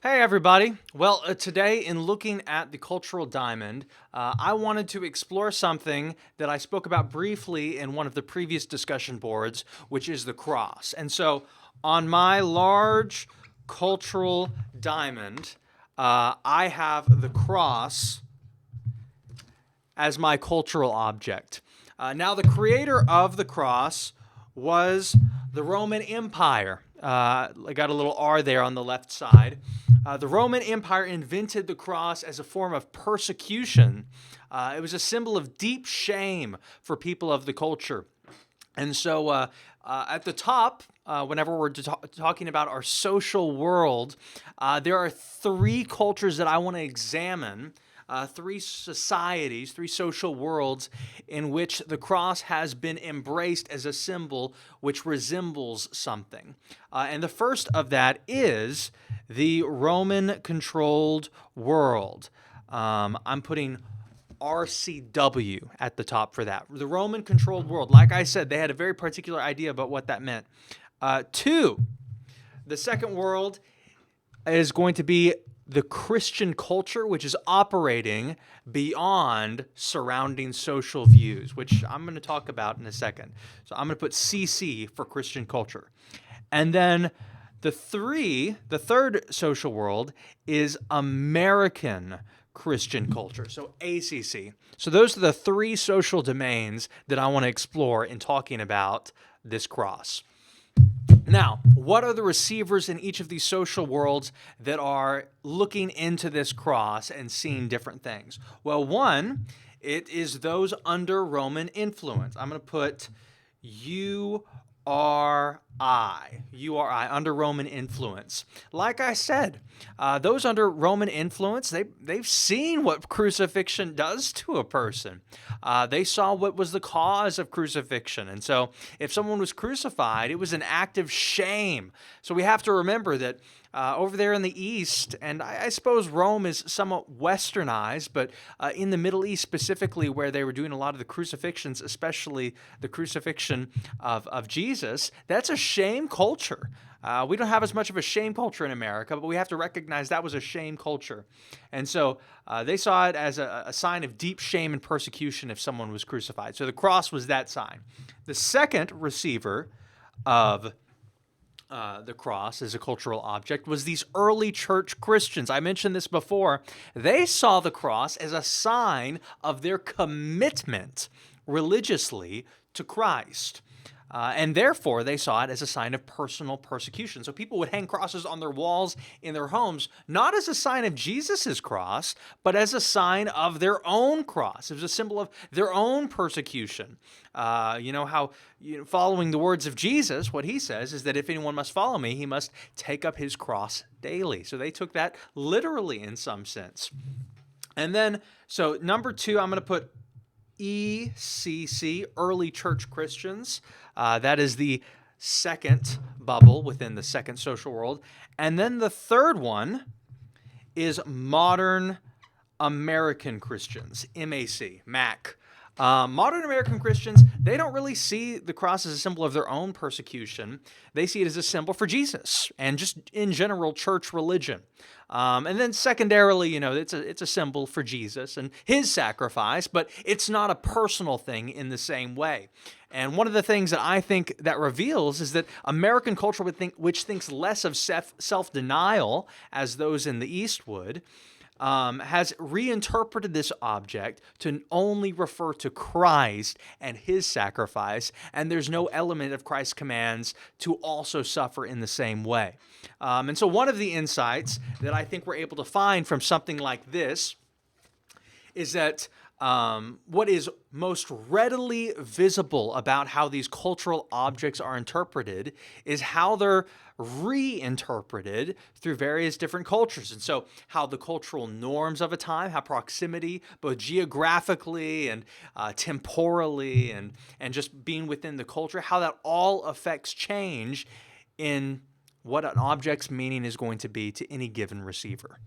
Hey, everybody. Well, today, in looking at the cultural diamond, I wanted to explore something that I spoke about briefly in one of the previous discussion boards, which is the cross. And so, on my large cultural diamond, I have the cross as my cultural object. Now, the creator of the cross was the Roman Empire. I got a little R there on the left side. The Roman Empire invented the cross as a form of persecution. It was a symbol of deep shame for people of the culture. And so at the top, whenever we're talking about our social world, there are three cultures that I want to examine, three societies, three social worlds in which the cross has been embraced as a symbol which resembles something. And the first of that is the Roman-controlled world. I'm putting RCW at the top for that. The Roman controlled world. Like I said, they had a very particular idea about what that meant. Two, the second world is going to be the Christian culture, which is operating beyond surrounding social views, which I'm going to talk about in a second. So I'm going to put CC for Christian culture. And then the third social world is American Christian culture, so ACC. So those are the three social domains that I want to explore in talking about this cross. Now, what are the receivers in each of these social worlds that are looking into this cross and seeing different things? Well, one, it is those under Roman influence. I'm going to put URI, under Roman influence. Like I said, those under Roman influence, they've seen what crucifixion does to a person. They saw what was the cause of crucifixion. And so if someone was crucified, it was an act of shame. So we have to remember that over there in the East, and I suppose Rome is somewhat westernized, but in the Middle East specifically, where they were doing a lot of the crucifixions, especially the crucifixion of Jesus, that's a shame culture. We don't have as much of a shame culture in America, but we have to recognize that was a shame culture. And so they saw it as a sign of deep shame and persecution if someone was crucified. So the cross was that sign. The second receiver of the cross as a cultural object was these early church Christians. I mentioned this before. They saw the cross as a sign of their commitment religiously to Christ. And therefore, they saw it as a sign of personal persecution. So people would hang crosses on their walls in their homes, not as a sign of Jesus's cross, but as a sign of their own cross. It was a symbol of their own persecution. Following the words of Jesus, what he says is that if anyone must follow me, he must take up his cross daily. So they took that literally in some sense. And then, so number two, I'm going to put ECC, early church Christians. That is the second bubble within the second social world. And then the third one is modern American Christians, MAC. Modern American Christians, they don't really see the cross as a symbol of their own persecution. They see it as a symbol for Jesus and just in general church religion. And then secondarily, it's a symbol for Jesus and his sacrifice, but it's not a personal thing in the same way. And one of the things that I think that reveals is that American culture which thinks less of self-denial as those in the East would, has reinterpreted this object to only refer to Christ and his sacrifice, and there's no element of Christ's commands to also suffer in the same way. And so one of the insights that I think we're able to find from something like this is that what is most readily visible about how these cultural objects are interpreted is how they're reinterpreted through various different cultures. And so how the cultural norms of a time, how proximity, both geographically and temporally and just being within the culture, how that all affects change in what an object's meaning is going to be to any given receiver.